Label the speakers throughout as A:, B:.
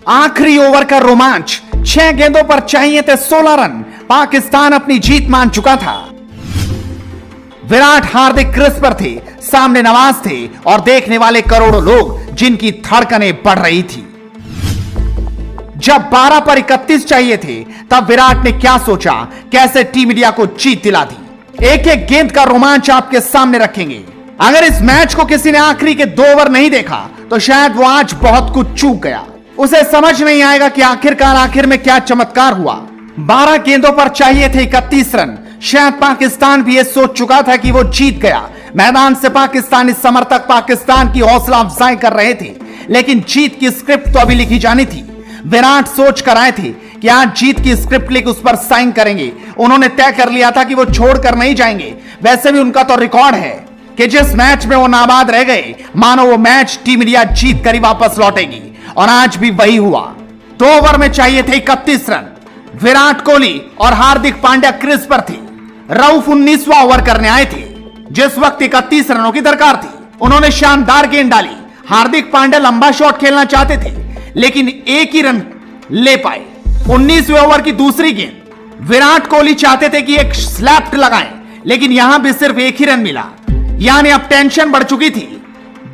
A: आखिरी ओवर का रोमांच, 6 गेंदों पर चाहिए थे 16 रन। पाकिस्तान अपनी जीत मान चुका था। विराट हार्दिक क्रीज पर थे, सामने नवाज थे और देखने वाले करोड़ों लोग जिनकी धड़कनें बढ़ रही थी। जब 12 पर 31 चाहिए थे तब विराट ने क्या सोचा, कैसे टीम इंडिया को जीत दिला दी। एक एक गेंद का रोमांच आपके सामने रखेंगे। अगर इस मैच को किसी ने आखिरी के 2 ओवर नहीं देखा तो शायद वो आज बहुत कुछ चूक गया। उसे समझ नहीं आएगा कि आखिरकार आखिर में क्या चमत्कार हुआ। 12 गेंदों पर चाहिए थे 31 रन। शायद पाकिस्तान भी ये सोच चुका था कि वो जीत गया। मैदान से पाकिस्तानी समर्थक पाकिस्तान की हौसला अफजाई कर रहे थे, लेकिन जीत की स्क्रिप्ट तो अभी लिखी जानी थी। विराट सोच कर आए थे कि आज जीत की स्क्रिप्ट लिख उस पर साइन करेंगे। उन्होंने तय कर लिया था कि वो छोड़कर नहीं जाएंगे। वैसे भी उनका तो रिकॉर्ड है कि जिस मैच में वो नाबाद रह गए, मानो वो मैच टीम इंडिया जीत कर ही वापस लौटेगी। और आज भी वही हुआ। 2 ओवर में चाहिए थे 31 रन। विराट कोहली और हार्दिक पांड्या क्रीज पर थे। रऊफ 19वां ओवर करने आए थे, जिस वक्त 31 रनों की दरकार थी। उन्होंने शानदार गेंद डाली। हार्दिक पांड्या लंबा शॉट खेलना चाहते थे, लेकिन एक ही रन ले पाए। 19वें ओवर की दूसरी गेंद, विराट कोहली चाहते थे कि एक स्लैप लगाएं, लेकिन यहां भी सिर्फ एक ही रन मिला। यानी अब टेंशन बढ़ चुकी थी।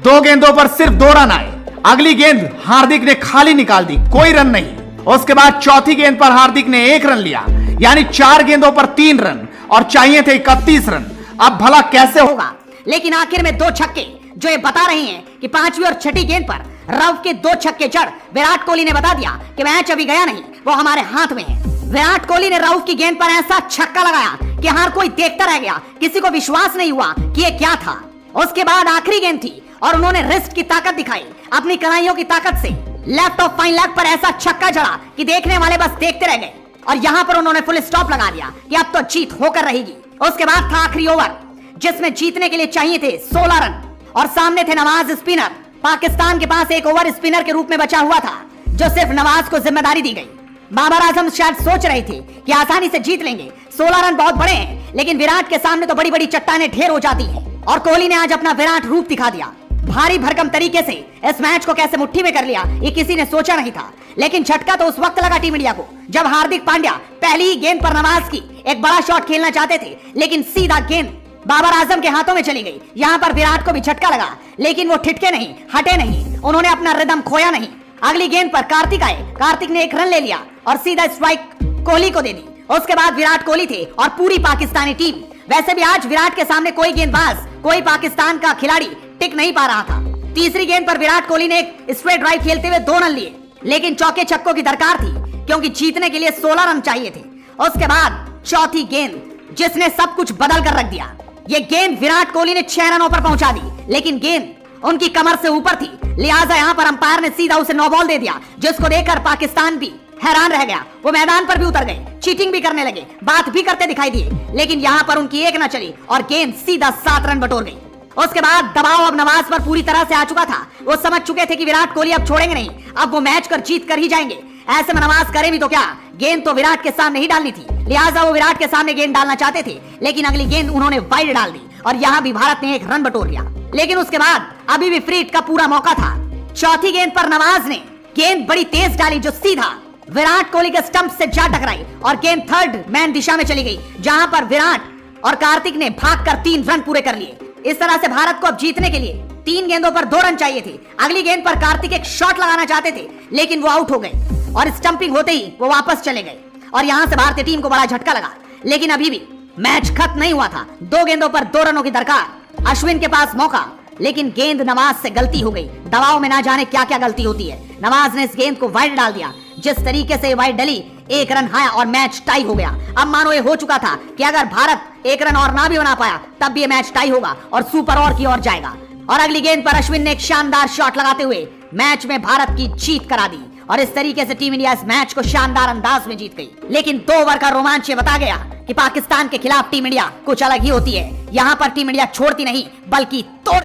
A: 2 गेंदों पर सिर्फ 2 रन आए। अगली गेंद हार्दिक ने खाली निकाल दी, कोई रन नहीं। उसके बाद चौथी गेंद पर हार्दिक ने 1 रन लिया, यानी 4 गेंदों पर 3 रन और चाहिए थे 31 रन। अब भला कैसे होगा?
B: लेकिन आखिर में 2 छक्के जो ये बता रहे हैं कि 5वीं और 6ठी गेंद पर रऊफ के 2 छक्के जड़ विराट कोहली ने बता दिया कि मैच अभी गया नहीं, वो हमारे हाथ में है। विराट कोहली ने रऊफ की गेंद पर ऐसा छक्का लगाया कि हर कोई देखता रह गया। किसी को विश्वास नहीं हुआ कि ये क्या था। उसके बाद आखिरी गेंद थी और उन्होंने रिस्ट की ताकत दिखाई, अपनी कलाइयों की ताकत से लेफ्ट ऑफ फाइन लेग पर ऐसा छक्का जड़ा कि देखने वाले बस देखते रह गए। और यहाँ पर उन्होंने फुल स्टॉप लगा दिया कि अब तो जीत होकर रहेगी। उसके बाद था आखिरी ओवर, जिसमें जीतने के लिए चाहिए थे 16 रन और सामने थे नवाज स्पिनर। पाकिस्तान के पास एक ओवर स्पिनर के रूप में बचा हुआ था, जो सिर्फ नवाज को जिम्मेदारी दी गई। बाबर आजम शायद सोच रहे थे कि आसानी से जीत लेंगे। 16 रन बहुत बड़े हैं, लेकिन विराट के सामने तो बड़ी बड़ी चट्टानें ढेर हो जाती हैं। और कोहली ने आज अपना विराट रूप दिखा दिया। भारी भरकम तरीके से इस मैच को कैसे मुट्ठी में कर लिया, ये किसी ने सोचा नहीं था। लेकिन झटका तो उस वक्त लगा टीम इंडिया को, जब हार्दिक पांड्या पहली ही गेंद पर नवाज की एक बड़ा शॉट खेलना चाहते थे, लेकिन सीधा गेंद बाबर आजम के हाथों में चली गई। यहाँ पर विराट को भी झटका लगा, लेकिन वो ठिठके नहीं, हटे नहीं। उन्होंने अपना रिदम खोया नहीं। अगली गेंद पर कार्तिक आए। कार्तिक ने 1 रन ले लिया और सीधा स्ट्राइक कोहली को दे दी। उसके बाद विराट कोहली थे और पूरी पाकिस्तानी टीम। वैसे भी आज विराट के सामने कोई गेंदबाज, कोई पाकिस्तान का खिलाड़ी टिक नहीं पा रहा था। तीसरी गेंद पर विराट कोहली ने एक स्ट्रेट ड्राइव खेलते हुए 2 रन लिए, लेकिन चौके छक्कों की दरकार थी, क्योंकि जीतने के लिए 16 रन चाहिए थे। उसके बाद चौथी गेंद, जिसने सब कुछ बदल कर रख दिया। ये गेंद विराट कोहली ने 6 रनों पर पहुंचा दी, लेकिन गेंद उनकी कमर से ऊपर थी, लिहाजा यहाँ पर अंपायर ने सीधा उसे नो बॉल दे दिया, जिसको देखकर पाकिस्तान भी हैरान रह गया। वो मैदान पर भी उतर गए, चीटिंग भी करने लगे, बात भी करते दिखाई दिए, लेकिन यहाँ पर उनकी एक न चली और गेंद सीधा 7 रन बटोर गई। उसके बाद दबाव अब नवाज पर पूरी तरह से आ चुका था। वो समझ चुके थे कि विराट कोहली अब छोड़ेंगे नहीं, अब वो मैच कर जीत कर ही जाएंगे। ऐसे में नवाज करे भी तो क्या, गेंद तो विराट के सामने ही डालनी थी, लिहाजा वो विराट के सामने गेंद डालना चाहते थे, लेकिन अगली गेंद उन्होंने वाइड डाल दी और यहाँ भी भारत ने 1 रन बटोर लिया। लेकिन उसके बाद अभी भी फ्री हिट का पूरा मौका था। चौथी गेंद पर नवाज ने गेंद बड़ी तेज डाली, जो सीधा विराट कोहली के स्टंप से जा टकराई और गेंद थर्ड मैन दिशा में चली गई, जहां पर विराट और कार्तिक ने भागकर 3 रन पूरे कर लिए। इस तरह से भारत को अब जीतने के लिए 3 गेंदों पर 2 रन चाहिए थे। अगली गेंद पर कार्तिक एक शॉट लगाना चाहते थे, लेकिन वो आउट हो गए और स्टंपिंग होते ही वो वापस चले गए और यहां से भारतीय टीम को बड़ा झटका लगा। लेकिन अभी भी मैच खत्म नहीं हुआ था। 2 गेंदों पर 2 रनों की दरकार। अश्विन के पास मौका, लेकिन गेंद नवाज से गलती हो गई। दबाव में ना जाने क्या क्या गलती होती है। नवाज ने इस गेंद को वाइड डाल दिया। जिस तरीके से वाइड डली, 1 रन आया और मैच टाई हो गया। अब मानो ये हो चुका था कि अगर भारत 1 रन और ना भी बना पाया, तब भी ये मैच टाई होगा और सुपर ओवर की ओर जाएगा। और अगली गेंद पर अश्विन ने एक शानदार शॉट लगाते हुए मैच में भारत की जीत करा दी और इस तरीके से टीम इंडिया इस मैच को शानदार अंदाज में जीत गई। लेकिन 2 ओवर का रोमांच ये बता गया कि पाकिस्तान के खिलाफ टीम इंडिया कुछ अलग ही होती है। यहाँ पर टीम इंडिया छोड़ती नहीं, बल्कि तोड़